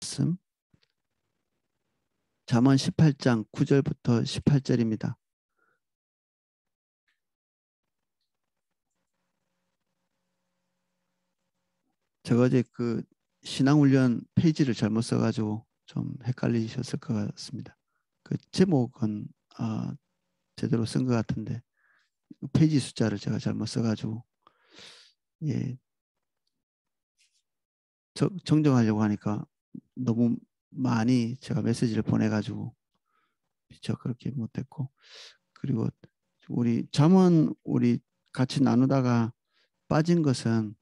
말씀 잠언 18장 9절부터 18절입니다. 제가 어제 그 신앙훈련 페이지를 잘못 써가지고 좀 헷갈리셨을 것 같습니다. 그 제목은 제대로 쓴 것 같은데 페이지 숫자를 제가 잘못 써가지고 정정하려고 하니까 너무 많이 제가 메시지를 보내가지고 미처 그렇게 못했고, 그리고 우리 잠언 우리 같이 나누다가 빠진 것은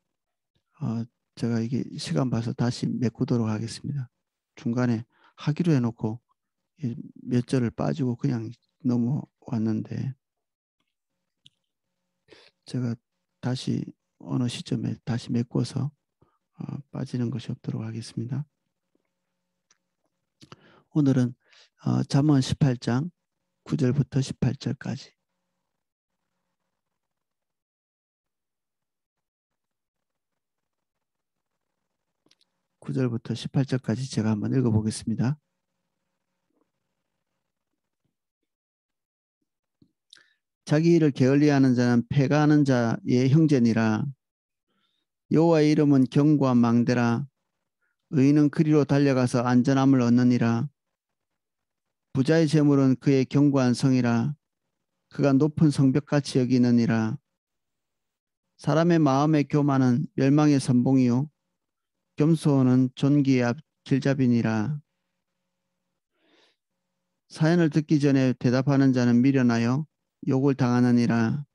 제가 이게 시간 봐서 다시 메꾸도록 하겠습니다. 중간에 하기로 해놓고 몇 절을 빠지고 그냥 넘어왔는데 제가 다시 어느 시점에 다시 메꿔서 빠지는 것이 없도록 하겠습니다. 오늘은 잠언 18장 9절부터 18절까지. (9절부터 18절까지) 제가 한번 읽어보겠습니다. 자기 일을 게을리하는 자는 패가하는 자의 형제니라. 여호와의 이름은 견고한 망대라. 의인은 그리로 달려가서 안전함을 얻느니라. 부자의 재물은 그의 견고한 성이라. 그가 높은 성벽같이 여기느니라. 사람의 마음의 교만은 멸망의 선봉이요 겸손은 존귀의 길잡이니라. 사연을 듣기 전에 대답하는 자는 미련하여 욕을 당하느니라.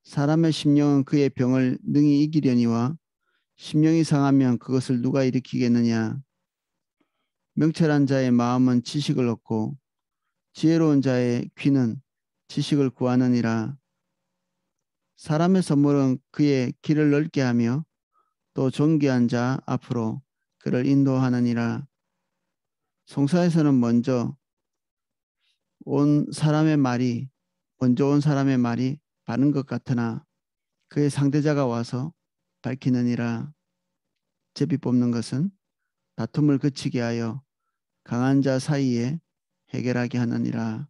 사람의 심령은 그의 병을 능히 이기려니와 심령이 상하면 그것을 누가 일으키겠느냐. 명철한 자의 마음은 지식을 얻고 지혜로운 자의 귀는 지식을 구하느니라. 사람의 선물은 그의 길을 넓게 하며 또 존귀한 자 앞으로 그를 인도하느니라. 송사에서는 먼저 온 사람의 말이 바른 것 같으나 그의 상대자가 와서 밝히느니라. 제비 뽑는 것은 다툼을 그치게 하여 강한 자 사이에 해결하게 하느니라.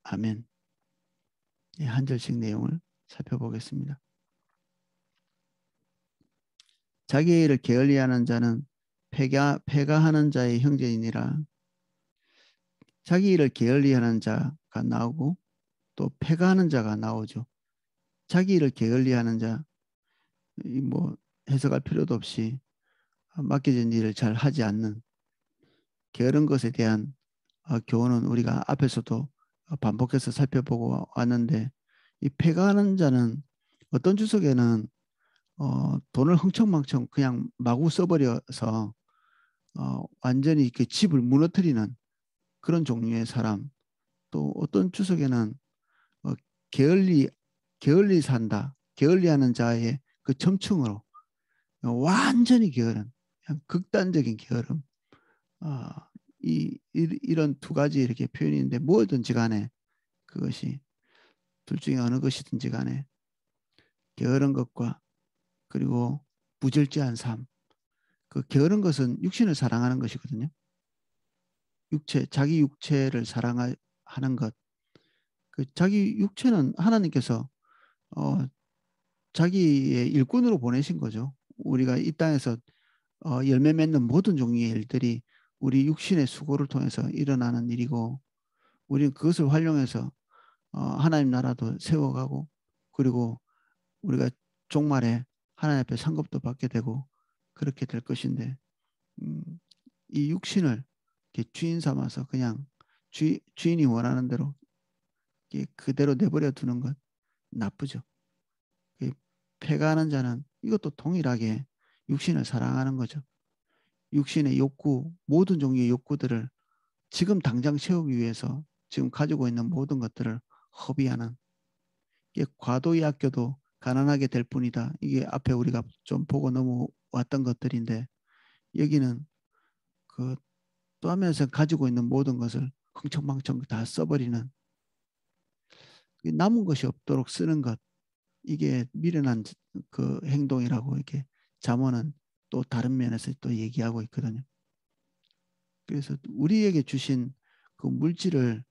아멘. 한 절씩 내용을 살펴보겠습니다. 자기의 일을 게을리하는 자는 패가하는 자의 형제이니라. 자기 일을 게을리하는 자가 나오고 또 패가하는 자가 나오죠. 자기 일을 게을리하는 자, 뭐 해석할 필요도 없이 맡겨진 일을 잘 하지 않는 게으른 것에 대한 교훈은 우리가 앞에서도 반복해서 살펴보고 왔는데, 이 패가하는 자는 어떤 주석에는 돈을 흥청망청 그냥 마구 써버려서 완전히 그 집을 무너뜨리는 그런 종류의 사람, 또 어떤 주석에는 게을리 산다, 게을리하는 자의 그 첨층으로 완전히 게으른, 그냥 극단적인 게으름, 이런 두 가지 이렇게 표현인데, 뭐든지 간에 그것이 둘 중에 어느 것이든지 간에 게으른 것과 그리고 부절제한 삶, 그 게으른 것은 육신을 사랑하는 것이거든요. 자기 육체를 사랑하는 것, 그 자기 육체는 하나님께서 자기의 일꾼으로 보내신 거죠. 우리가 이 땅에서 열매 맺는 모든 종류의 일들이 우리 육신의 수고를 통해서 일어나는 일이고, 우리는 그것을 활용해서 하나님 나라도 세워가고, 그리고 우리가 종말에 하나님 앞에 상급도 받게 되고 그렇게 될 것인데, 이 육신을 이렇게 주인 삼아서 그냥 주인이 원하는 대로 그대로 내버려 두는 것 나쁘죠. 패가하는 자는 이것도 동일하게 육신을 사랑하는 거죠. 육신의 욕구, 모든 종류의 욕구들을 지금 당장 채우기 위해서 지금 가지고 있는 모든 것들을 허비하는, 이게 과도히 아껴도 가난하게 될 뿐이다. 이게 앞에 우리가 좀 보고 넘어왔던 것들인데, 여기는 그 또 하면서 가지고 있는 모든 것을 흥청망청 다 써버리는, 남은 것이 없도록 쓰는 것, 이게 미련한 그 행동이라고 이렇게 잠언은 또 다른 면에서 또 얘기하고 있거든요. 그래서 우리에게 주신 그 물질을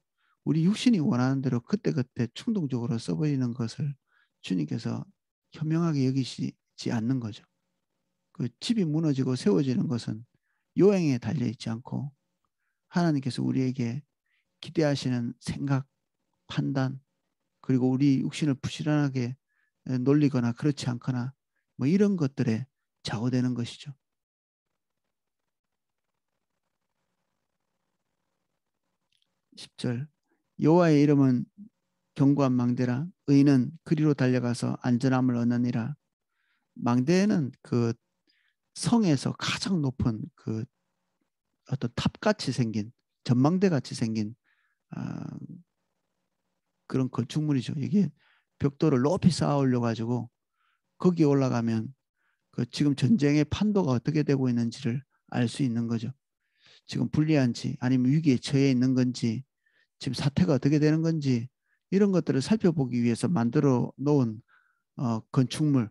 우리 육신이 원하는 대로 그때그때 충동적으로 써버리는 것을 주님께서 현명하게 여기시지 않는 거죠. 그 집이 무너지고 세워지는 것은 요행에 달려 있지 않고 하나님께서 우리에게 기대하시는 생각, 판단, 그리고 우리 육신을 부지런하게 놀리거나 그렇지 않거나 뭐 이런 것들에 좌우되는 것이죠. 10절 여호와의 이름은 견고한 망대라 의인은 그리로 달려가서 안전함을 얻느니라. 망대는 그 성에서 가장 높은 그 어떤 탑같이 생긴 전망대 같이 생긴 아, 그런 건축물이죠. 이게 벽돌을 높이 쌓아 올려 가지고 거기에 올라가면 그 지금 전쟁의 판도가 어떻게 되고 있는지를 알 수 있는 거죠. 지금 불리한지 아니면 위기에 처해 있는 건지 지금 사태가 어떻게 되는 건지 이런 것들을 살펴보기 위해서 만들어 놓은 건축물.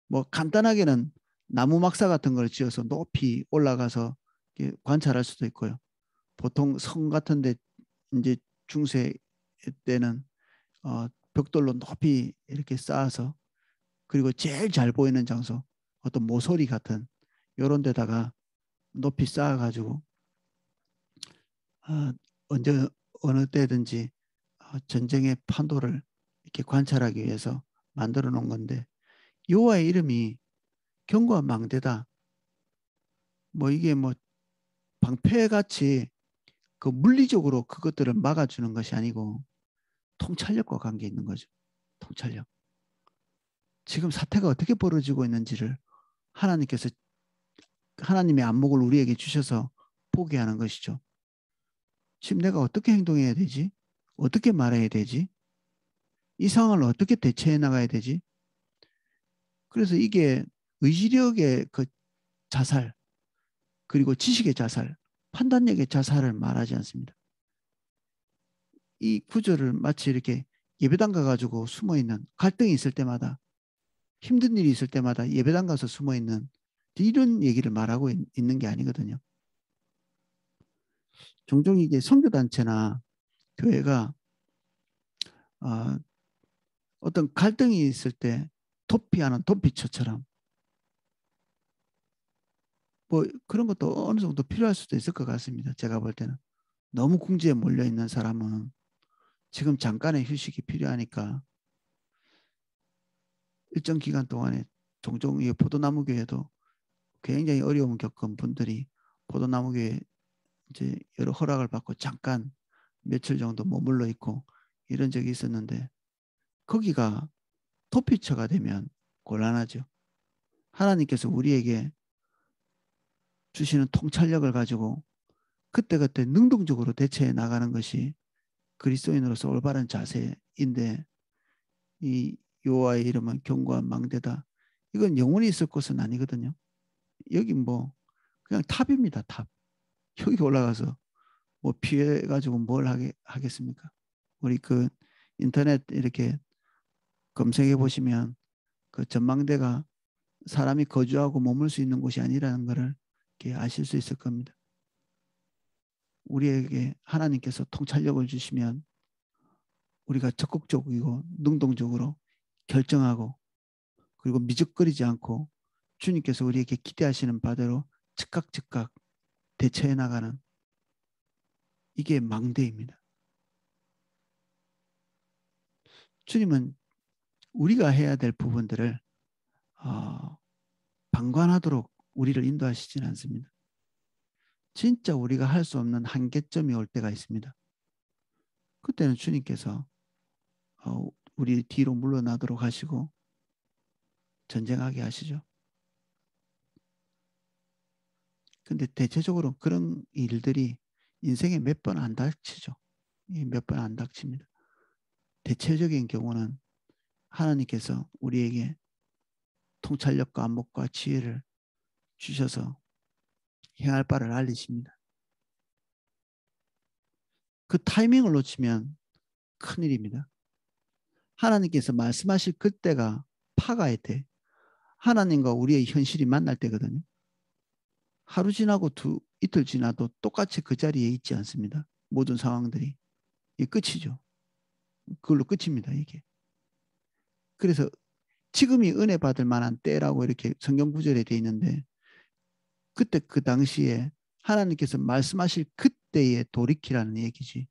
뭐 간단하게는 나무 막사 같은 걸 지어서 높이 올라가서 관찰할 수도 있고요. 보통 성 같은데 이제 중세 때는 벽돌로 높이 이렇게 쌓아서 그리고 제일 잘 보이는 장소 어떤 모서리 같은 이런 데다가 높이 쌓아가지고 언제 어느 때든지 전쟁의 판도를 이렇게 관찰하기 위해서 만들어 놓은 건데 여호와의 이름이 견고한 망대다. 뭐 이게 뭐 방패같이 그 물리적으로 그것들을 막아주는 것이 아니고 통찰력과 관계 있는 거죠. 통찰력. 지금 사태가 어떻게 벌어지고 있는지를 하나님께서 하나님의 안목을 우리에게 주셔서 보게 하는 것이죠. 지금 내가 어떻게 행동해야 되지? 어떻게 말해야 되지? 이 상황을 어떻게 대처해 나가야 되지? 그래서 이게 의지력의 그 자살, 그리고 지식의 자살, 판단력의 자살을 말하지 않습니다. 이 구절을 마치 이렇게 예배당 가가지고 숨어 있는 갈등이 있을 때마다 힘든 일이 있을 때마다 예배당 가서 숨어 있는 이런 얘기를 말하고 있는 게 아니거든요. 종종 이게 선교단체나 교회가 어떤 갈등이 있을 때 도피하는 도피처처럼 뭐 그런 것도 어느 정도 필요할 수도 있을 것 같습니다. 제가 볼 때는 너무 궁지에 몰려 있는 사람은 지금 잠깐의 휴식이 필요하니까 일정 기간 동안에 종종 이 포도나무 교회도 굉장히 어려움 겪은 분들이 포도나무 교회 이제 여러 허락을 받고 잠깐 며칠 정도 머물러 있고 이런 적이 있었는데 거기가 도피처가 되면 곤란하죠. 하나님께서 우리에게 주시는 통찰력을 가지고 그때그때 능동적으로 대처해 나가는 것이 그리스도인으로서 올바른 자세인데 이 여호와의 이름은 견고한 망대다. 이건 영원히 있을 곳은 아니거든요. 여기 뭐 그냥 탑입니다. 탑. 여기 올라가서 뭐 피해 가지고 뭘 하겠습니까? 우리 그 인터넷 이렇게 검색해 보시면 그 전망대가 사람이 거주하고 머물 수 있는 곳이 아니라는 것을 이렇게 아실 수 있을 겁니다. 우리에게 하나님께서 통찰력을 주시면 우리가 적극적이고 능동적으로 결정하고 그리고 미적거리지 않고 주님께서 우리에게 기대하시는 바대로 즉각 대처해 나가는 이게 망대입니다. 주님은 우리가 해야 될 부분들을 방관하도록 우리를 인도하시지는 않습니다. 진짜 우리가 할 수 없는 한계점이 올 때가 있습니다. 그때는 주님께서 우리 뒤로 물러나도록 하시고 전쟁하게 하시죠. 근데 대체적으로 그런 일들이 인생에 몇 번 안 닥치죠. 몇 번 안 닥칩니다. 대체적인 경우는 하나님께서 우리에게 통찰력과 안목과 지혜를 주셔서 행할 바를 알리십니다. 그 타이밍을 놓치면 큰일입니다. 하나님께서 말씀하실 그때가 파가의 때, 하나님과 우리의 현실이 만날 때거든요. 하루 지나고 이틀 지나도 똑같이 그 자리에 있지 않습니다. 모든 상황들이. 이게 끝이죠. 그걸로 끝입니다. 이게. 그래서 지금이 은혜 받을 만한 때라고 이렇게 성경 구절에 돼 있는데 그때 그 당시에 하나님께서 말씀하실 그때에 돌이키라는 얘기지.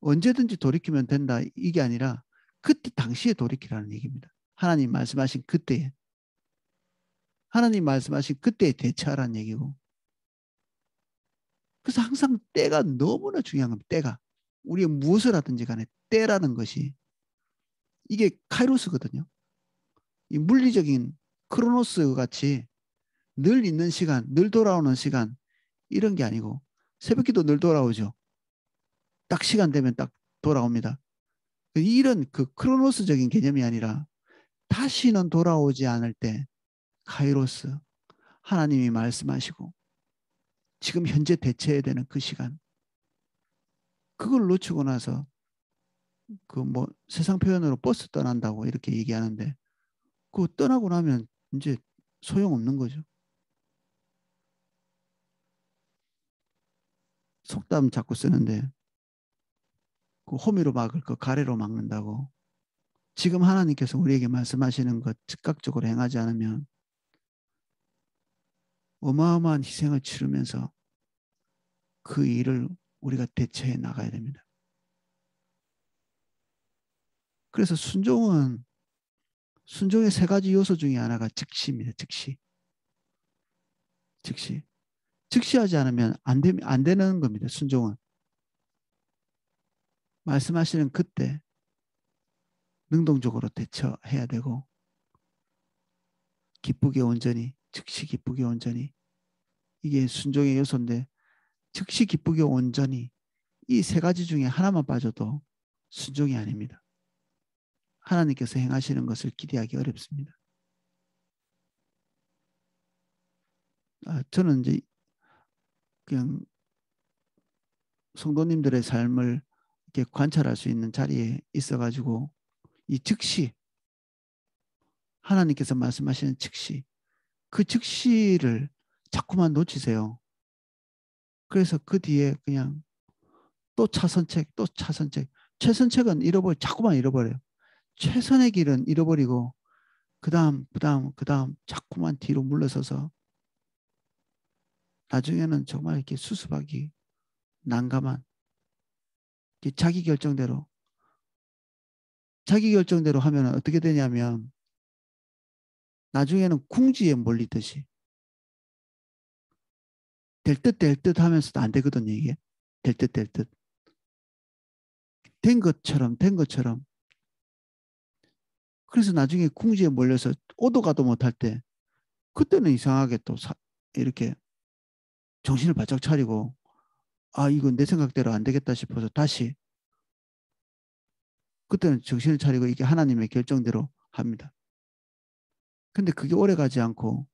언제든지 돌이키면 된다 이게 아니라 그때 당시에 돌이키라는 얘기입니다. 하나님 말씀하신 그때에. 하나님 말씀하신 그때에 대처하라는 얘기고. 그래서 항상 때가 너무나 중요한 겁니다. 때가. 우리가 무엇을 하든지 간에 때라는 것이 이게 카이로스거든요. 이 물리적인 크로노스 같이 늘 있는 시간, 늘 돌아오는 시간 이런 게 아니고 새벽기도 늘 돌아오죠. 딱 시간 되면 딱 돌아옵니다. 이런 그 크로노스적인 개념이 아니라 다시는 돌아오지 않을 때 카이로스 하나님이 말씀하시고 지금 현재 대처해야 되는 그 시간 그걸 놓치고 나서 그 뭐 세상 표현으로 버스 떠난다고 이렇게 얘기하는데 그거 떠나고 나면 이제 소용없는 거죠. 속담 자꾸 쓰는데 그 호미로 막을 거 가래로 막는다고. 지금 하나님께서 우리에게 말씀하시는 것 즉각적으로 행하지 않으면 어마어마한 희생을 치르면서 그 일을 우리가 대처해 나가야 됩니다. 그래서 순종의 세 가지 요소 중에 하나가 즉시입니다. 즉시. 즉시. 즉시하지 않으면 안 되는 겁니다. 순종은. 말씀하시는 그때 능동적으로 대처해야 되고 기쁘게 온전히 즉시 기쁘게 온전히 이게 순종의 요소인데 즉시 기쁘게 온전히 이 세 가지 중에 하나만 빠져도 순종이 아닙니다. 하나님께서 행하시는 것을 기대하기 어렵습니다. 저는 이제 그냥 성도님들의 삶을 이렇게 관찰할 수 있는 자리에 있어가지고 이 즉시 하나님께서 말씀하시는 즉시 그 즉시를 자꾸만 놓치세요. 그래서 그 뒤에 그냥 또 차선책 또 차선책 최선책은 자꾸만 잃어버려요. 최선의 길은 잃어버리고 그다음 자꾸만 뒤로 물러서서 나중에는 정말 이렇게 수습하기 난감한 자기 결정대로 하면 어떻게 되냐면 나중에는 궁지에 몰리듯이 될 듯 하면서도 안 되거든요. 이게 될 듯 된 것처럼 그래서 나중에 궁지에 몰려서 오도 가도 못할 때 그때는 이상하게 또 이렇게 정신을 바짝 차리고 이건 내 생각대로 안 되겠다 싶어서 다시 그때는 정신을 차리고 이게 하나님의 결정대로 합니다. 근데 그게 오래 가지 않고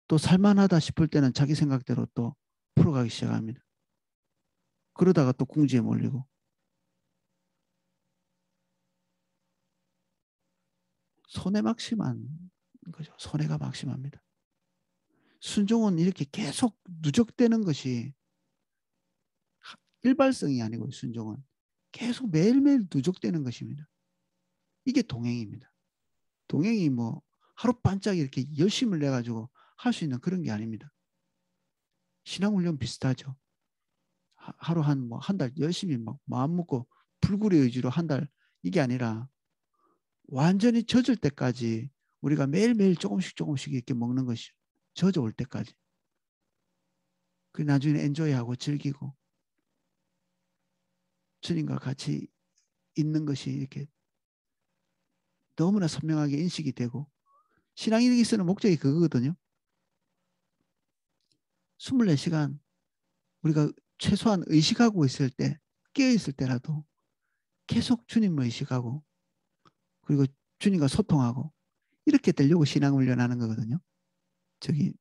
또 살만하다 싶을 때는 자기 생각대로 또 풀어가기 시작합니다. 그러다가 또 궁지에 몰리고 손해 막심한 거죠. 손해가 막심합니다. 순종은 이렇게 계속 누적되는 것이 일발성이 아니고 순종은 계속 매일매일 누적되는 것입니다. 이게 동행입니다. 동행이 뭐 하루반짝 이렇게 열심을 내가지고 할 수 있는 그런 게 아닙니다. 신앙훈련 비슷하죠. 하루 한 달 열심히 막 마음 먹고 불굴의 의지로 한 달 이게 아니라 완전히 젖을 때까지 우리가 매일매일 조금씩 이렇게 먹는 것이 젖어올 때까지. 그 나중에 엔조이하고 즐기고 주님과 같이 있는 것이 이렇게 너무나 선명하게 인식이 되고 신앙인에게 쓰는 목적이 그거거든요. 24시간 우리가 최소한 의식하고 있을 때 깨어있을 때라도 계속 주님을 의식하고 그리고 주님과 소통하고 이렇게 되려고 신앙훈련하는 거거든요. 저기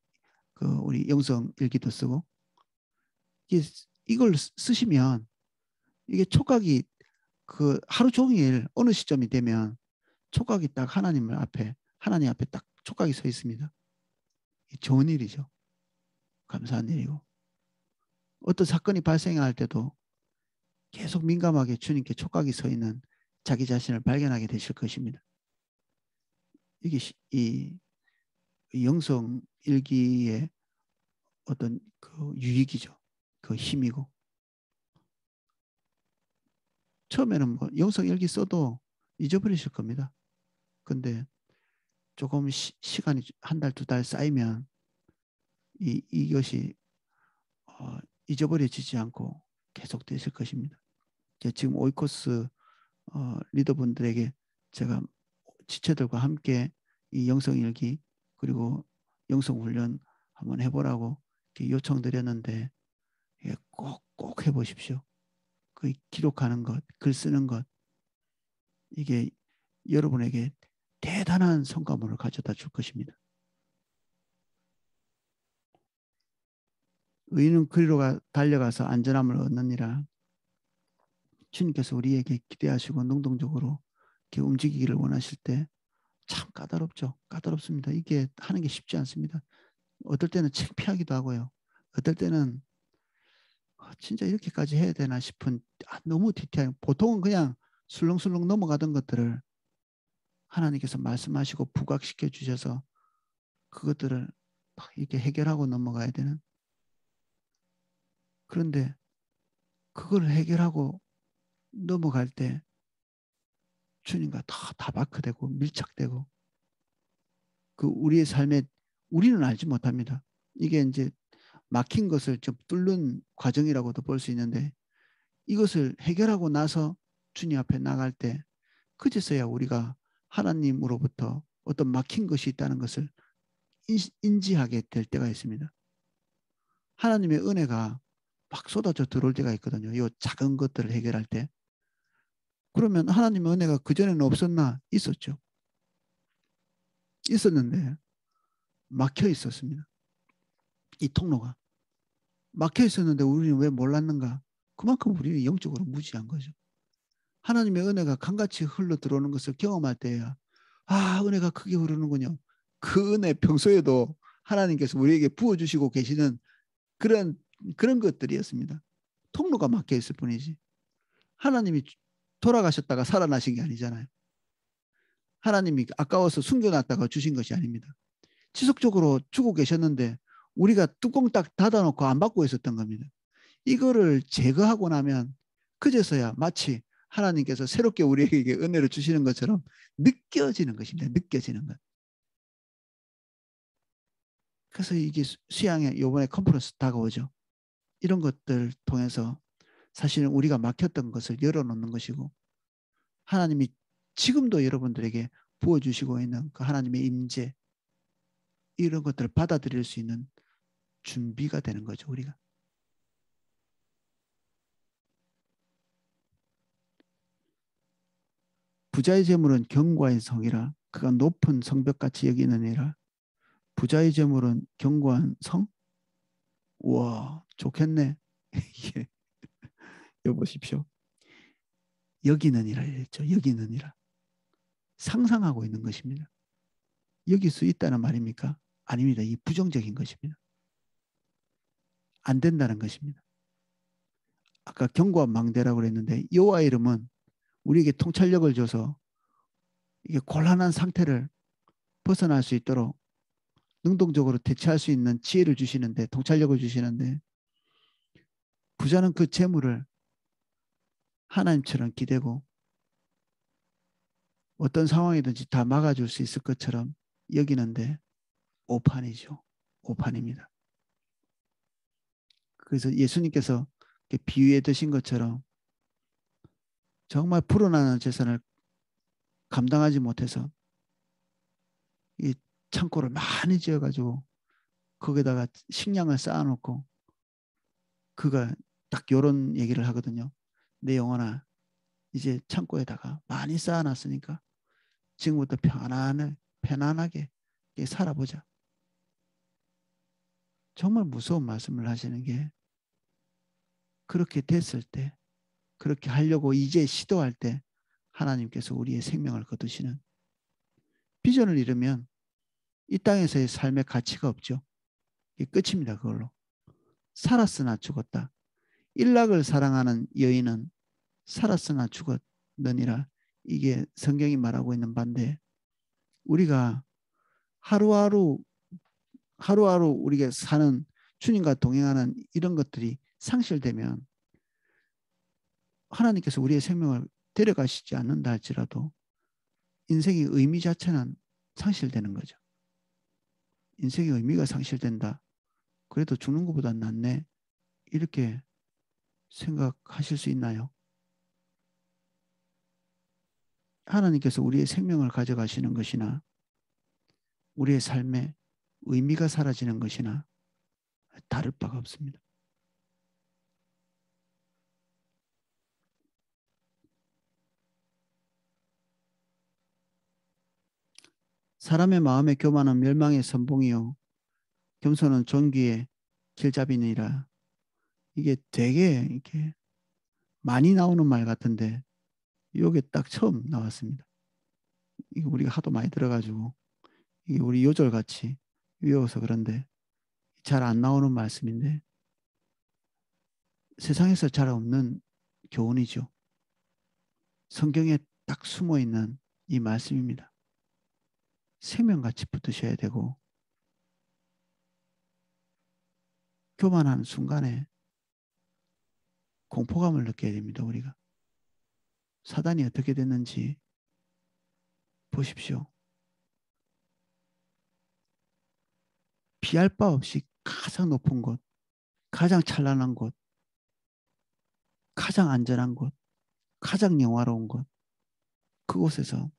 우리 영성 일기도 쓰고 이걸 쓰시면 이게 촉각이 그 하루 종일 어느 시점이 되면 촉각이 딱 하나님 앞에 딱 촉각이 서 있습니다. 좋은 일이죠. 감사한 일이고 어떤 사건이 발생할 때도 계속 민감하게 주님께 촉각이 서 있는 자기 자신을 발견하게 되실 것입니다. 이게 이 영성 일기의 어떤 그 유익이죠. 그 힘이고 처음에는 뭐 영성 일기 써도 잊어버리실 겁니다. 근데 조금 시간이 한 달, 두 달 쌓이면 이것이 잊어버려지지 않고 계속 되실 것입니다. 지금 오이코스 리더분들에게 제가 지체들과 함께 이 영성일기 그리고 영성훈련 한번 해보라고 요청드렸는데 꼭 해보십시오. 그 기록하는 것, 글 쓰는 것 이게 여러분에게 대단한 성과물을 가져다 줄 것입니다. 의인은 그리로 달려가서 안전함을 얻느니라. 주님께서 우리에게 기대하시고 능동적으로 이렇게 움직이기를 원하실 때 참 까다롭죠. 까다롭습니다. 이게 하는 게 쉽지 않습니다. 어떨 때는 창피하기도 하고요. 어떨 때는 진짜 이렇게까지 해야 되나 싶은 너무 디테일. 보통은 그냥 술렁술렁 넘어가던 것들을 하나님께서 말씀하시고 부각시켜 주셔서 그것들을 이렇게 해결하고 넘어가야 되는. 그런데 그걸 해결하고 넘어갈 때 주님과 다 다바크되고 밀착되고 그 우리의 삶에 우리는 알지 못합니다. 이게 이제 막힌 것을 좀 뚫는 과정이라고도 볼 수 있는데 이것을 해결하고 나서 주님 앞에 나갈 때 그제서야 우리가 하나님으로부터 어떤 막힌 것이 있다는 것을 인지하게 될 때가 있습니다. 하나님의 은혜가 막 쏟아져 들어올 때가 있거든요. 이 작은 것들을 해결할 때. 그러면 하나님의 은혜가 그전에는 없었나? 있었죠. 있었는데 막혀 있었습니다. 이 통로가. 막혀 있었는데 우리는 왜 몰랐는가? 그만큼 우리는 영적으로 무지한 거죠. 하나님의 은혜가 강같이 흘러 들어오는 것을 경험할 때야 은혜가 크게 흐르는군요. 그 은혜 평소에도 하나님께서 우리에게 부어주시고 계시는 그런 것들이었습니다. 통로가 막혀 있을 뿐이지. 하나님이 돌아가셨다가 살아나신 게 아니잖아요. 하나님이 아까워서 숨겨놨다가 주신 것이 아닙니다. 지속적으로 주고 계셨는데 우리가 뚜껑 딱 닫아놓고 안 받고 있었던 겁니다. 이거를 제거하고 나면 그제서야 마치 하나님께서 새롭게 우리에게 은혜를 주시는 것처럼 느껴지는 것입니다. 느껴지는 것. 그래서 이게 수양에 이번에 컨퍼런스 다가오죠. 이런 것들 통해서 사실은 우리가 막혔던 것을 열어놓는 것이고 하나님이 지금도 여러분들에게 부어주시고 있는 그 하나님의 임재 이런 것들을 받아들일 수 있는 준비가 되는 거죠. 우리가. 부자의 재물은 견고한 성이라 그가 높은 성벽같이 여기느니라. 부자의 재물은 견고한 성? 우와 좋겠네. 여보십시오. 여기느니라 했죠. 여기느니라. 상상하고 있는 것입니다. 여길 수 있다는 말입니까? 아닙니다. 이 부정적인 것입니다. 안 된다는 것입니다. 아까 견고한 망대라고 그랬는데 여호와 이름은 우리에게 통찰력을 줘서 이게 곤란한 상태를 벗어날 수 있도록 능동적으로 대처할 수 있는 지혜를 주시는데 통찰력을 주시는데 부자는 그 재물을 하나님처럼 기대고 어떤 상황이든지 다 막아줄 수 있을 것처럼 여기는데 오판이죠. 오판입니다. 그래서 예수님께서 비유해 드신 것처럼 정말 불어나는 재산을 감당하지 못해서 이 창고를 많이 지어가지고 거기다가 식량을 쌓아놓고 그가 딱 이런 얘기를 하거든요. 내 영혼아 이제 창고에다가 많이 쌓아놨으니까 지금부터 편안하게 살아보자. 정말 무서운 말씀을 하시는 게 그렇게 됐을 때 그렇게 하려고 이제 시도할 때 하나님께서 우리의 생명을 거두시는 비전을 이루면 이 땅에서의 삶의 가치가 없죠. 이게 끝입니다. 그걸로. 살았으나 죽었다. 일락을 사랑하는 여인은 살았으나 죽었느니라. 이게 성경이 말하고 있는 반대. 우리가 하루하루 우리가 사는 주님과 동행하는 이런 것들이 상실되면 하나님께서 우리의 생명을 데려가시지 않는다 할지라도 인생의 의미 자체는 상실되는 거죠. 인생의 의미가 상실된다. 그래도 죽는 것보다 낫네. 이렇게 생각하실 수 있나요? 하나님께서 우리의 생명을 가져가시는 것이나 우리의 삶에 의미가 사라지는 것이나 다를 바가 없습니다. 사람의 마음의 교만은 멸망의 선봉이요 겸손은 존귀의 길잡이니라. 이게 되게 이렇게 많이 나오는 말 같은데 이게 딱 처음 나왔습니다. 이거 우리가 하도 많이 들어가지고 이게 우리 요절같이 외워서 그런데 잘 안 나오는 말씀인데 세상에서 잘 없는 교훈이죠. 성경에 딱 숨어 있는 이 말씀입니다. 생명같이 붙으셔야 되고 교만하는 순간에 공포감을 느껴야 됩니다. 우리가. 사단이 어떻게 됐는지 보십시오. 피할 바 없이 가장 높은 곳, 가장 찬란한 곳, 가장 안전한 곳, 가장 영화로운 곳, 그곳에서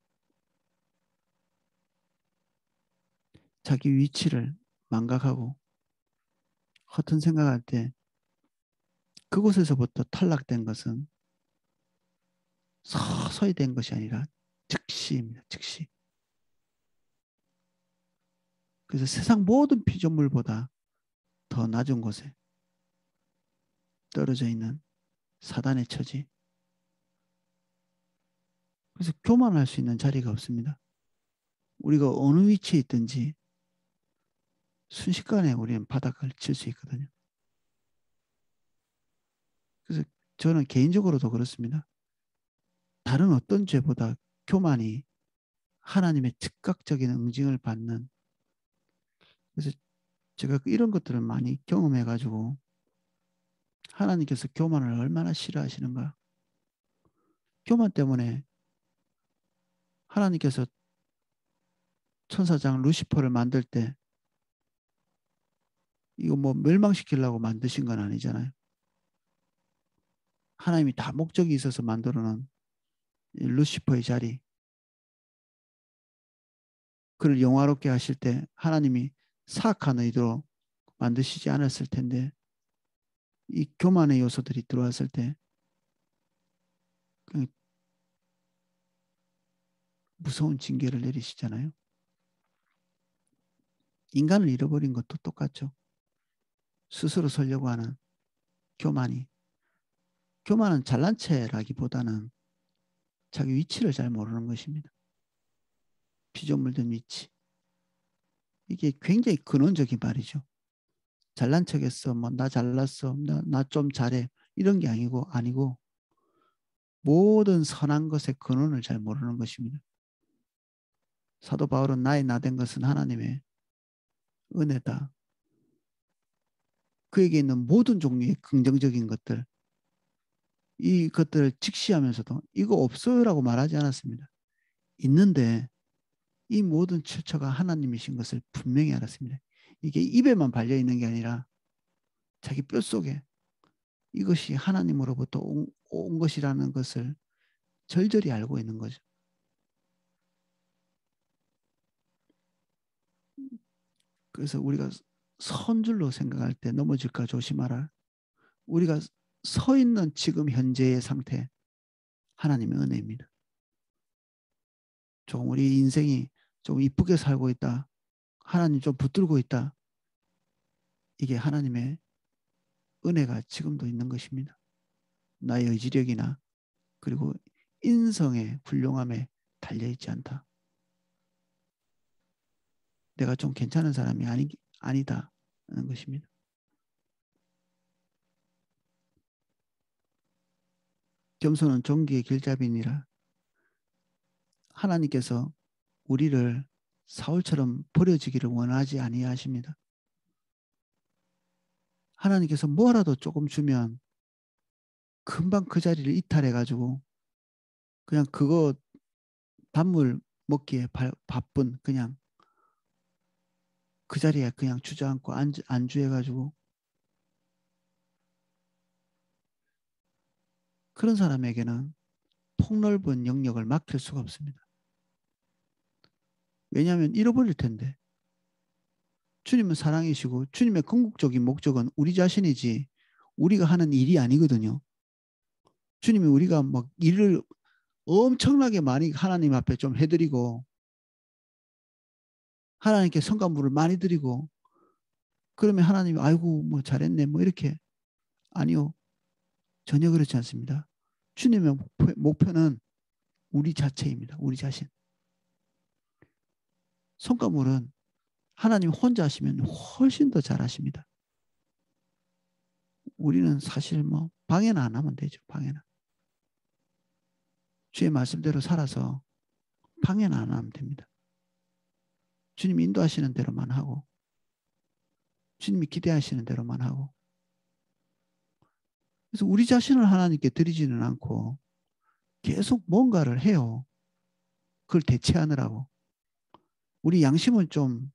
자기 위치를 망각하고 허튼 생각할 때 그곳에서부터 탈락된 것은 서서히 된 것이 아니라 즉시입니다. 즉시. 그래서 세상 모든 피조물보다 더 낮은 곳에 떨어져 있는 사단의 처지. 그래서 교만할 수 있는 자리가 없습니다. 우리가 어느 위치에 있든지 순식간에 우리는 바닥을 칠 수 있거든요. 그래서 저는 개인적으로도 그렇습니다. 다른 어떤 죄보다 교만이 하나님의 즉각적인 응징을 받는, 그래서 제가 이런 것들을 많이 경험해 가지고 하나님께서 교만을 얼마나 싫어하시는가. 교만 때문에 하나님께서 천사장 루시퍼를 만들 때 이거 뭐 멸망시키려고 만드신 건 아니잖아요. 하나님이 다 목적이 있어서 만들어 놓은 루시퍼의 자리, 그를 영화롭게 하실 때 하나님이 사악한 의도로 만드시지 않았을 텐데 이 교만의 요소들이 들어왔을 때 무서운 징계를 내리시잖아요. 인간을 잃어버린 것도 똑같죠. 스스로 서려고 하는 교만이. 교만은 잘난 체라기보다는 자기 위치를 잘 모르는 것입니다. 피조물된 위치. 이게 굉장히 근원적인 말이죠. 잘난 척했어. 뭐 나 잘났어. 나 좀 잘해. 이런 게 아니고 모든 선한 것의 근원을 잘 모르는 것입니다. 사도 바울은 나의 나된 것은 하나님의 은혜다. 그에게 있는 모든 종류의 긍정적인 것들, 이것들을 직시하면서도 이거 없어요라고 말하지 않았습니다. 있는데 이 모든 출처가 하나님이신 것을 분명히 알았습니다. 이게 입에만 발려 있는 게 아니라 자기 뼛속에 이것이 하나님으로부터 온 것이라는 것을 절절히 알고 있는 거죠. 그래서 우리가 선 줄로 생각할 때 넘어질까 조심하라. 우리가 서 있는 지금 현재의 상태, 하나님의 은혜입니다. 좀 우리 인생이 좀 이쁘게 살고 있다. 하나님 좀 붙들고 있다. 이게 하나님의 은혜가 지금도 있는 것입니다. 나의 의지력이나 그리고 인성의 훌륭함에 달려있지 않다. 내가 좀 괜찮은 사람이 아니다 하는 것입니다. 겸손은 종기의 길잡이니라. 하나님께서 우리를 사울처럼 버려지기를 원하지 아니하십니다. 하나님께서 뭐라도 조금 주면 금방 그 자리를 이탈해 가지고 그냥 그거 단물 먹기에 바쁜 그냥 그 자리에 그냥 주저앉고 안주해 가지고 그런 사람에게는 폭넓은 영역을 맡길 수가 없습니다. 왜냐하면 잃어버릴 텐데. 주님은 사랑이시고 주님의 궁극적인 목적은 우리 자신이지 우리가 하는 일이 아니거든요. 주님이 우리가 막 일을 엄청나게 많이 하나님 앞에 좀 해드리고 하나님께 성감물을 많이 드리고 그러면 하나님이 아이고 뭐 잘했네 뭐 이렇게 아니요. 전혀 그렇지 않습니다. 주님의 목표는 우리 자체입니다. 우리 자신. 성감물은 하나님 혼자 하시면 훨씬 더 잘하십니다. 우리는 사실 뭐 방해는 안 하면 되죠. 방해는. 주의 말씀대로 살아서 방해는 안 하면 됩니다. 주님 인도하시는 대로만 하고 주님이 기대하시는 대로만 하고 그래서 우리 자신을 하나님께 드리지는 않고 계속 뭔가를 해요. 그걸 대체하느라고. 우리 양심은 좀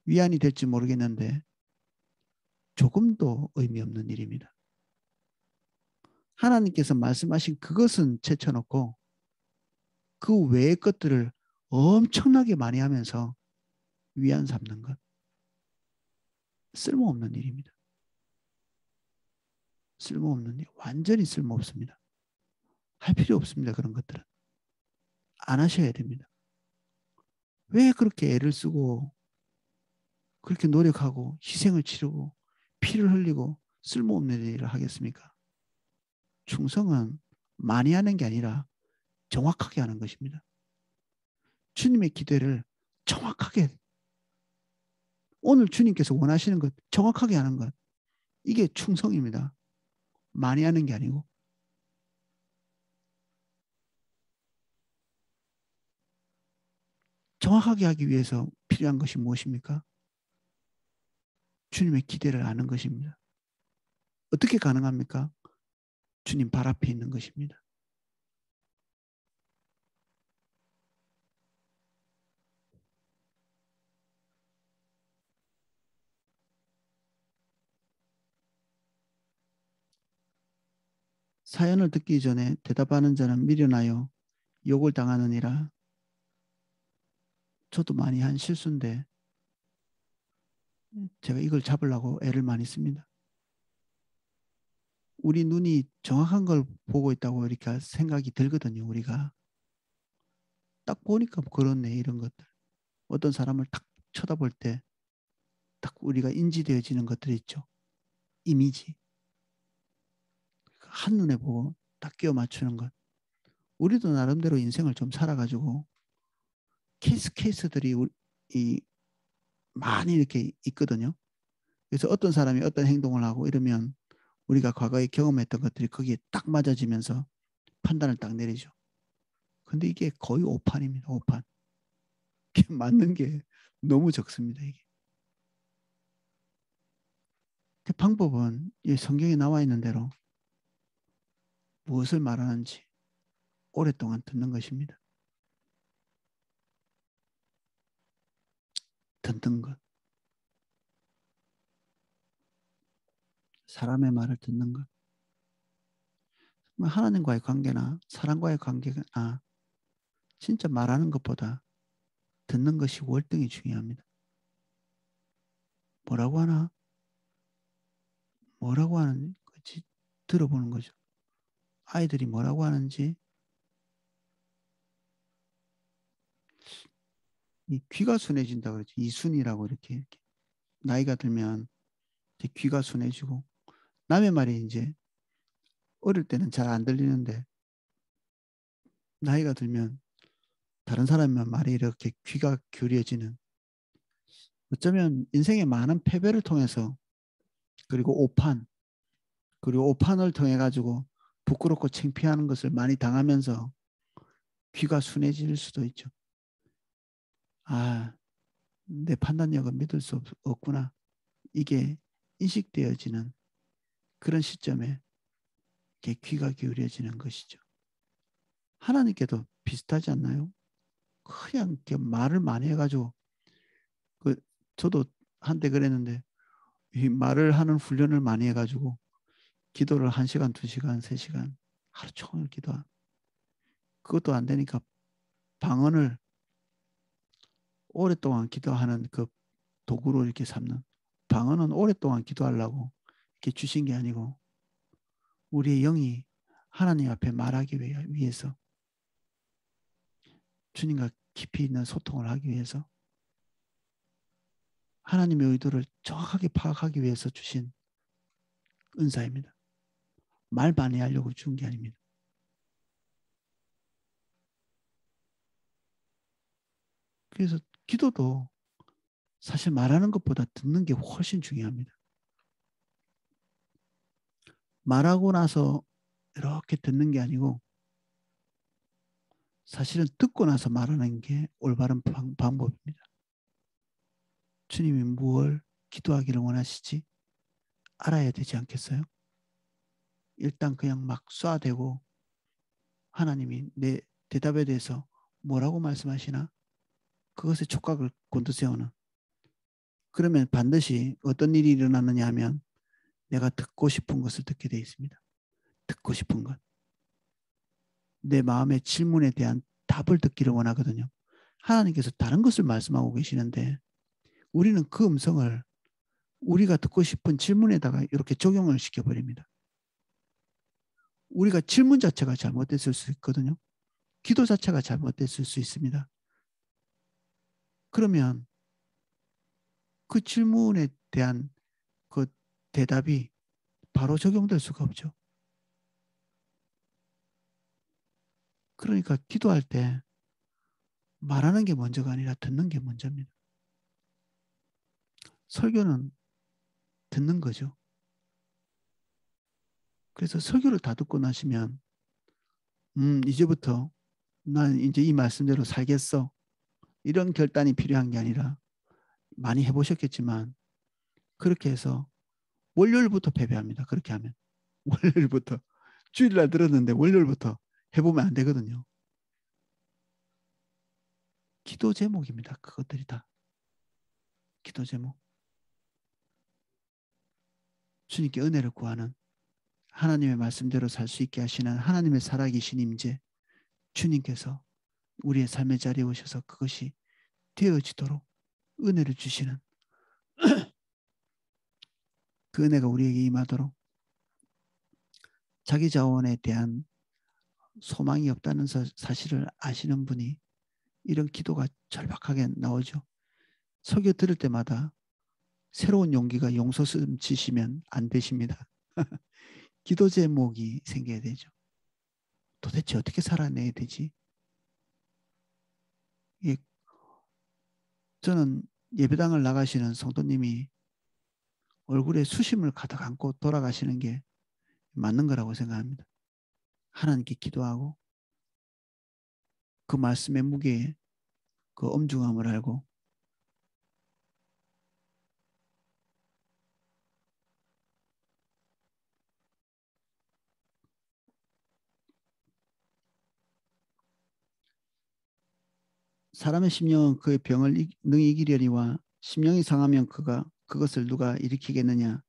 위안이 될지 모르겠는데 조금도 의미 없는 일입니다. 하나님께서 말씀하신 그것은 제쳐놓고 그 외의 것들을 엄청나게 많이 하면서 위안 삼는 것. 쓸모없는 일입니다. 쓸모없는 일. 완전히 쓸모없습니다. 할 필요 없습니다. 그런 것들은. 안 하셔야 됩니다. 왜 그렇게 애를 쓰고 그렇게 노력하고 희생을 치르고 피를 흘리고 쓸모없는 일을 하겠습니까? 충성은 많이 하는 게 아니라 정확하게 하는 것입니다. 주님의 기대를 정확하게 오늘 주님께서 원하시는 것 정확하게 하는 것 이게 충성입니다. 많이 하는 게 아니고 정확하게 하기 위해서 필요한 것이 무엇입니까? 주님의 기대를 아는 것입니다. 어떻게 가능합니까? 주님 발 앞에 있는 것입니다. 사연을 듣기 전에 대답하는 자는 미련하여 욕을 당하느니라. 저도 많이 한 실수인데 제가 이걸 잡으려고 애를 많이 씁니다. 우리 눈이 정확한 걸 보고 있다고 이렇게 생각이 들거든요. 우리가 딱 보니까 그렇네 이런 것들. 어떤 사람을 딱 쳐다볼 때 딱 우리가 인지되어지는 것들이 있죠. 이미지. 한눈에 보고 딱 끼워 맞추는 것. 우리도 나름대로 인생을 좀 살아가지고 케이스들이 많이 이렇게 있거든요. 그래서 어떤 사람이 어떤 행동을 하고 이러면 우리가 과거에 경험했던 것들이 거기에 딱 맞아지면서 판단을 딱 내리죠. 근데 이게 거의 오판입니다. 오판. 맞는 게 너무 적습니다. 이게. 그 방법은 이 성경에 나와 있는 대로 무엇을 말하는지 오랫동안 듣는 것입니다. 듣는 것. 사람의 말을 듣는 것. 하나님과의 관계나 사람과의 관계나 진짜 말하는 것보다 듣는 것이 월등히 중요합니다. 뭐라고 하나? 뭐라고 하는 거지? 들어보는 거죠. 아이들이 뭐라고 하는지 이 귀가 순해진다 그러지. 이순이라고 이렇게 나이가 들면 이제 귀가 순해지고 남의 말이 이제 어릴 때는 잘 안 들리는데 나이가 들면 다른 사람의 말이 이렇게 귀가 기울여지는 어쩌면 인생의 많은 패배를 통해서 그리고 오판을 통해 가지고 부끄럽고 창피하는 것을 많이 당하면서 귀가 순해질 수도 있죠. 아, 내 판단력을 믿을 수 없구나. 이게 인식되어지는 그런 시점에 이렇게 귀가 기울여지는 것이죠. 하나님께도 비슷하지 않나요? 그냥 이렇게 말을 많이 해가지고 그 저도 한때 그랬는데 이 말을 하는 훈련을 많이 해가지고 기도를 1시간, 2시간, 3시간 하루 종일 기도한 그것도 안 되니까 방언을 오랫동안 기도하는 그 도구로 이렇게 삼는 방언은 오랫동안 기도하려고 이렇게 주신 게 아니고 우리의 영이 하나님 앞에 말하기 위해서 주님과 깊이 있는 소통을 하기 위해서 하나님의 의도를 정확하게 파악하기 위해서 주신 은사입니다. 말 많이 하려고 준 게 아닙니다. 그래서 기도도 사실 말하는 것보다 듣는 게 훨씬 중요합니다. 말하고 나서 이렇게 듣는 게 아니고 사실은 듣고 나서 말하는 게 올바른 방법입니다. 주님이 무엇을 기도하기를 원하시지 알아야 되지 않겠어요? 일단 그냥 막 쏴대고 하나님이 내 대답에 대해서 뭐라고 말씀하시나 그것에 촉각을 곤두세우는 그러면 반드시 어떤 일이 일어나느냐 하면 내가 듣고 싶은 것을 듣게 되어 있습니다. 듣고 싶은 것. 내 마음의 질문에 대한 답을 듣기를 원하거든요. 하나님께서 다른 것을 말씀하고 계시는데 우리는 그 음성을 우리가 듣고 싶은 질문에다가 이렇게 적용을 시켜버립니다. 우리가 질문 자체가 잘못됐을 수 있거든요. 기도 자체가 잘못됐을 수 있습니다. 그러면 그 질문에 대한 그 대답이 바로 적용될 수가 없죠. 그러니까 기도할 때 말하는 게 먼저가 아니라 듣는 게 먼저입니다. 설교는 듣는 거죠. 그래서 설교를 다 듣고 나시면 이제부터 난 이제 이 말씀대로 살겠어. 이런 결단이 필요한 게 아니라 많이 해보셨겠지만 그렇게 해서 월요일부터 패배합니다. 그렇게 하면. 월요일부터. 주일날 들었는데 월요일부터 해보면 안 되거든요. 기도 제목입니다. 그것들이 다. 기도 제목. 주님께 은혜를 구하는 하나님의 말씀대로 살 수 있게 하시는 하나님의 살아계신 임재 주님께서 우리의 삶의 자리에 오셔서 그것이 되어지도록 은혜를 주시는 그 은혜가 우리에게 임하도록 자기 자원에 대한 소망이 없다는 사실을 아시는 분이 이런 기도가 절박하게 나오죠. 설교 들을 때마다 새로운 용기가 용솟음치시면 안 되십니다. 기도 제목이 생겨야 되죠. 도대체 어떻게 살아내야 되지? 예, 저는 예배당을 나가시는 성도님이 얼굴에 수심을 가득 안고 돌아가시는 게 맞는 거라고 생각합니다. 하나님께 기도하고 그 말씀의 무게에 그 엄중함을 알고 사람의 심령은 그의 병을 능히 이기려니와 심령이 상하면 그것을 누가 일으키겠느냐.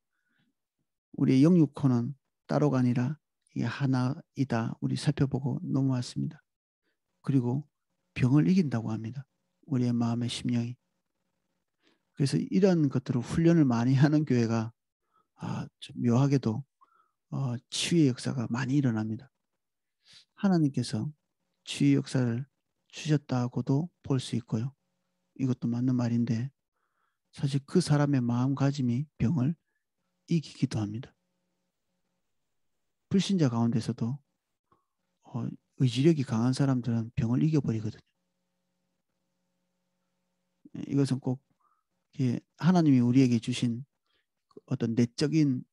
우리의 영육호는 따로가 아니라 이게 하나이다. 우리 살펴보고 넘어왔습니다. 그리고 병을 이긴다고 합니다. 우리의 마음의 심령이. 그래서 이런 것들을 훈련을 많이 하는 교회가 좀 묘하게도 치유의 역사가 많이 일어납니다. 하나님께서 치유 역사를 주셨다고도 볼 수 있고요. 이것도 맞는 말인데 사실 그 사람의 마음가짐이 병을 이기기도 합니다. 불신자 가운데서도 의지력이 강한 사람들은 병을 이겨버리거든요. 이것은 꼭 하나님이 우리에게 주신 어떤 내적인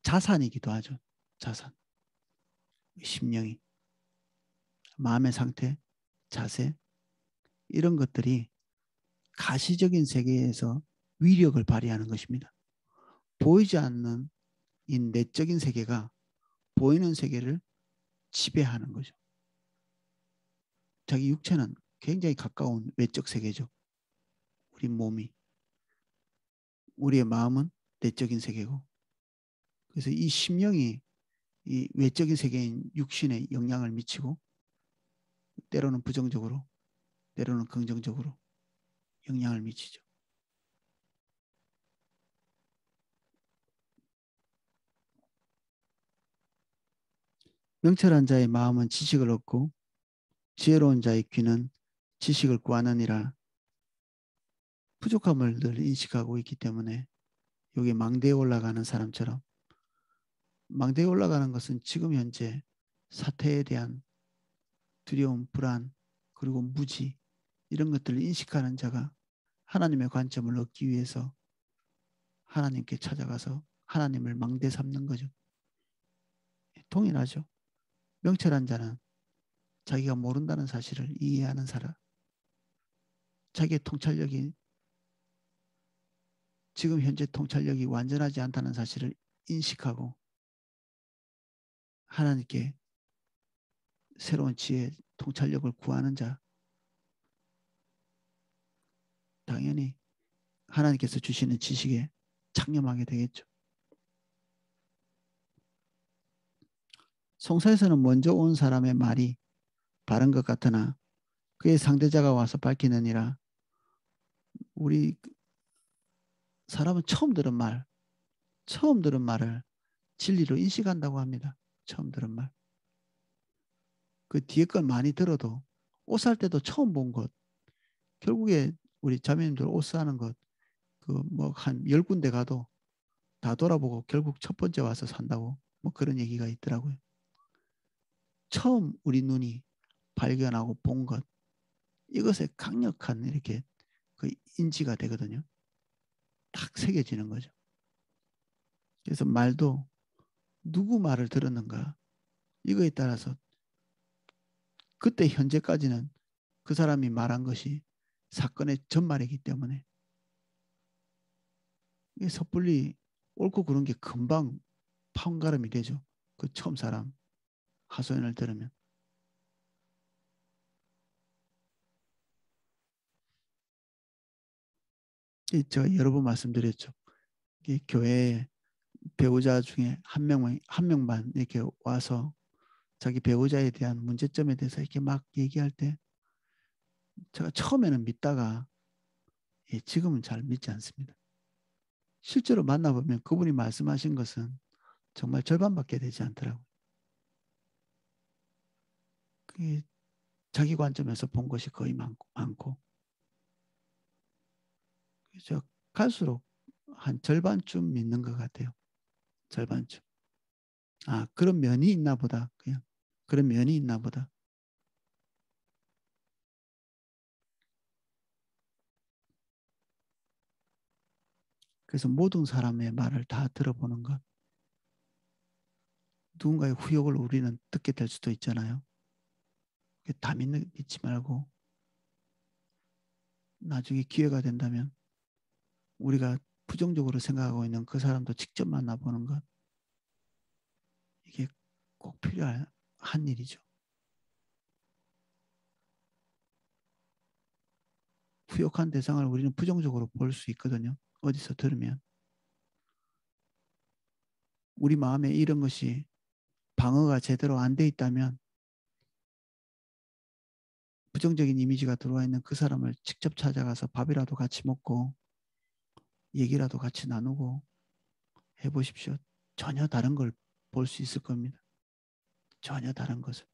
자산이기도 하죠. 자산. 심령이, 마음의 상태, 자세, 이런 것들이 가시적인 세계에서 위력을 발휘하는 것입니다. 보이지 않는 이 내적인 세계가 보이는 세계를 지배하는 거죠. 자기 육체는 굉장히 가까운 외적 세계죠. 우리 몸이. 우리의 마음은 내적인 세계고. 그래서 이 심령이 이 외적인 세계인 육신에 영향을 미치고 때로는 부정적으로, 때로는 긍정적으로 영향을 미치죠. 명철한 자의 마음은 지식을 얻고 지혜로운 자의 귀는 지식을 구하느니라. 부족함을 늘 인식하고 있기 때문에 여기 망대에 올라가는 사람처럼, 망대에 올라가는 것은 지금 현재 사태에 대한 두려움, 불안, 그리고 무지, 이런 것들을 인식하는 자가 하나님의 관점을 얻기 위해서 하나님께 찾아가서 하나님을 망대 삼는 거죠. 동일하죠. 명철한 자는 자기가 모른다는 사실을 이해하는 사람, 자기의 통찰력이, 지금 현재 통찰력이 완전하지 않다는 사실을 인식하고 하나님께 새로운 지혜, 통찰력을 구하는 자, 당연히 하나님께서 주시는 지식에 창념하게 되겠죠. 송사에서는 먼저 온 사람의 말이 바른 것 같으나 그의 상대자가 와서 밝히느니라. 우리 사람은 처음 들은 말을 진리로 인식한다고 합니다. 처음 들은 말. 그 뒤에 걸 많이 들어도 옷 살 때도 처음 본 것, 결국에 우리 자매님들 옷 사는 것, 그 뭐 한 10군데 가도 다 돌아보고 결국 첫 번째 와서 산다고 뭐 그런 얘기가 있더라고요. 처음 우리 눈이 발견하고 본 것, 이것에 강력한 이렇게 그 인지가 되거든요. 딱 새겨지는 거죠. 그래서 말도 누구 말을 들었는가, 이거에 따라서 그때 현재까지는 그 사람이 말한 것이 사건의 전말이기 때문에 섣불리 옳고 그른 게 금방 판가름이 되죠. 그 처음 사람 하소연을 들으면. 제가 여러 번 말씀드렸죠. 교회에 배우자 중에 한 명만 이렇게 와서 자기 배우자에 대한 문제점에 대해서 이렇게 막 얘기할 때 제가 처음에는 믿다가 지금은 잘 믿지 않습니다. 실제로 만나보면 그분이 말씀하신 것은 정말 절반밖에 되지 않더라고요. 그게 자기 관점에서 본 것이 거의 많고 그래서 갈수록 한 절반쯤 믿는 것 같아요. 절반쯤. 아, 그런 면이 있나 보다. 그냥 그런 면이 있나 보다. 그래서 모든 사람의 말을 다 들어보는 것. 누군가의 후욕을 우리는 듣게 될 수도 있잖아요. 다 믿지 말고 나중에 기회가 된다면 우리가 부정적으로 생각하고 있는 그 사람도 직접 만나보는 것. 이게 꼭 필요한 일이죠. 후욕한 대상을 우리는 부정적으로 볼 수 있거든요. 어디서 들으면. 우리 마음에 이런 것이 방어가 제대로 안 돼 있다면 부정적인 이미지가 들어와 있는 그 사람을 직접 찾아가서 밥이라도 같이 먹고 얘기라도 같이 나누고 해보십시오. 전혀 다른 걸 볼 수 있을 겁니다. 전혀 다른 것을.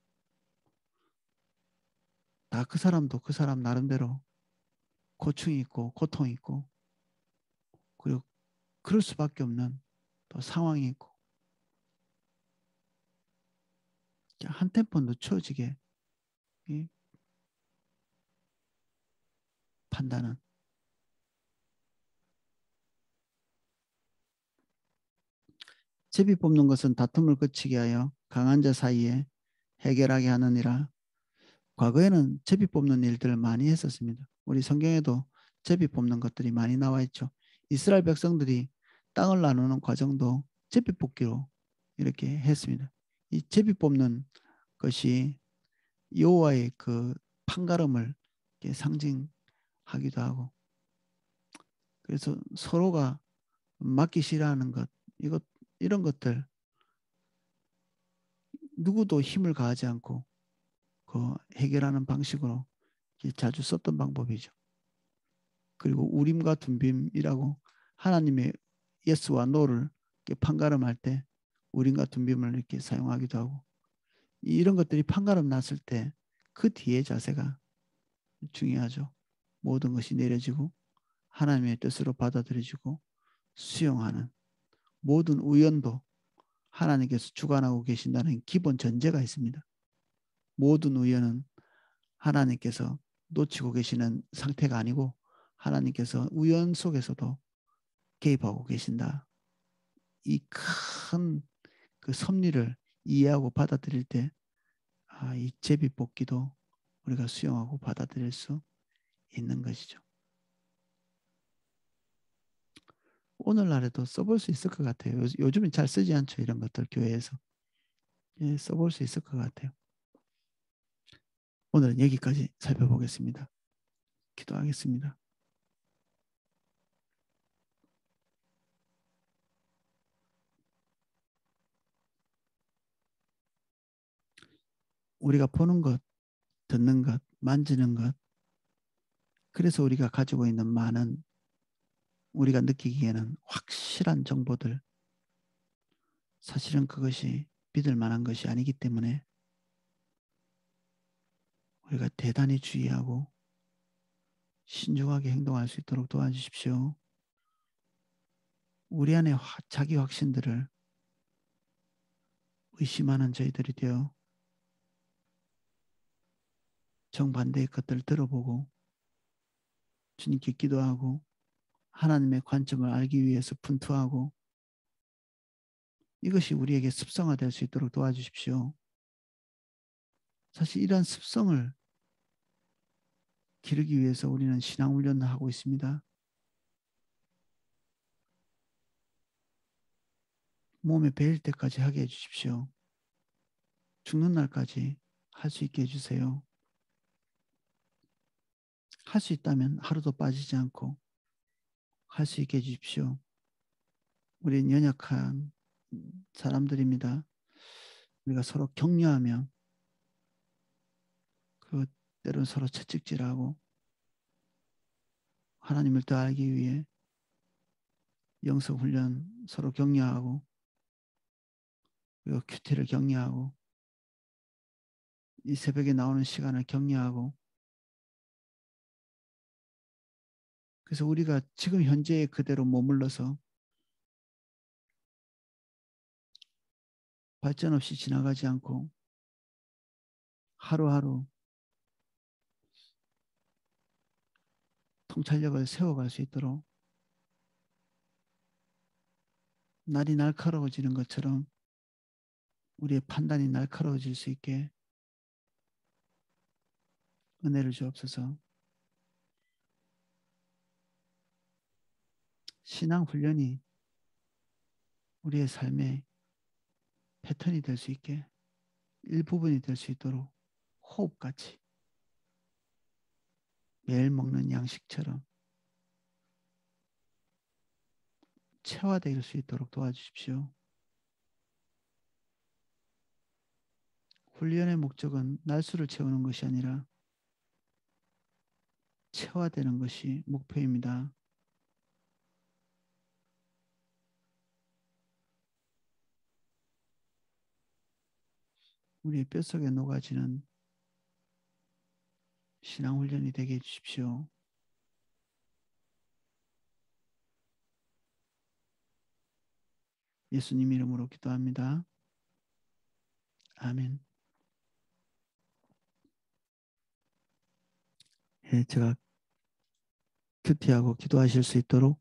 다 그 사람도 그 사람 나름대로 고충이 있고 고통이 있고 그리고 그럴 수밖에 없는 또 상황이 있고 한 템포 늦춰지게 판단은 제비 뽑는 것은 다툼을 그치게 하여 강한 자 사이에 해결하게 하느니라. 과거에는 제비 뽑는 일들을 많이 했었습니다. 우리 성경에도 제비 뽑는 것들이 많이 나와 있죠. 이스라엘 백성들이 땅을 나누는 과정도 제비 뽑기로 이렇게 했습니다. 이 제비 뽑는 것이 여호와의 그 판가름을 상징하기도 하고, 그래서 서로가 맡기 싫어하는 것, 이런 것들 누구도 힘을 가하지 않고 그 해결하는 방식으로 자주 썼던 방법이죠. 그리고 우림과 둠빔이라고 하나님의 예스와 노를 판가름할 때 우림과 둠빔을 이렇게 사용하기도 하고, 이런 것들이 판가름 났을 때 그 뒤에 자세가 중요하죠. 모든 것이 내려지고 하나님의 뜻으로 받아들여지고 수용하는 모든 우연도 하나님께서 주관하고 계신다는 기본 전제가 있습니다. 모든 우연은 하나님께서 놓치고 계시는 상태가 아니고 하나님께서 우연 속에서도 개입하고 계신다. 이 큰 그 섭리를 이해하고 받아들일 때, 이 제비뽑기도 우리가 수용하고 받아들일 수 있는 것이죠. 오늘날에도 써볼 수 있을 것 같아요. 요즘은 잘 쓰지 않죠. 이런 것들 교회에서. 예, 써볼 수 있을 것 같아요. 오늘은 여기까지 살펴보겠습니다. 기도하겠습니다. 우리가 보는 것, 듣는 것, 만지는 것, 그래서 우리가 가지고 있는 많은, 우리가 느끼기에는 확실한 정보들, 사실은 그것이 믿을 만한 것이 아니기 때문에 우리가 대단히 주의하고 신중하게 행동할 수 있도록 도와주십시오. 우리 안에 자기 확신들을 의심하는 저희들이 되어 정반대의 것들을 들어보고 주님께 기도하고 하나님의 관점을 알기 위해서 분투하고, 이것이 우리에게 습성화될 수 있도록 도와주십시오. 사실 이러한 습성을 기르기 위해서 우리는 신앙훈련을 하고 있습니다. 몸에 배일 때까지 하게 해주십시오. 죽는 날까지 할 수 있게 해주세요. 할 수 있다면 하루도 빠지지 않고 할 수 있게 해주십시오. 우리는 연약한 사람들입니다. 우리가 서로 격려하며 그 때로는 서로 채찍질하고 하나님을 더 알기 위해 영성훈련 서로 격려하고, 그리고 큐티를 격려하고 이 새벽에 나오는 시간을 격려하고, 그래서 우리가 지금 현재에 그대로 머물러서 발전 없이 지나가지 않고 하루하루 통찰력을 세워갈 수 있도록, 날이 날카로워지는 것처럼 우리의 판단이 날카로워질 수 있게 은혜를 주옵소서. 신앙 훈련이 우리의 삶의 패턴이 될 수 있게, 일부분이 될 수 있도록 호흡같이 매일 먹는 양식처럼 체화될 수 있도록 도와주십시오. 훈련의 목적은 날수를 채우는 것이 아니라 체화되는 것이 목표입니다. 우리의 뼛속에 녹아지는 신앙훈련이 되게 해주십시오. 예수님 이름으로 기도합니다. 아멘. 예, 제가 큐티하고 기도하실 수 있도록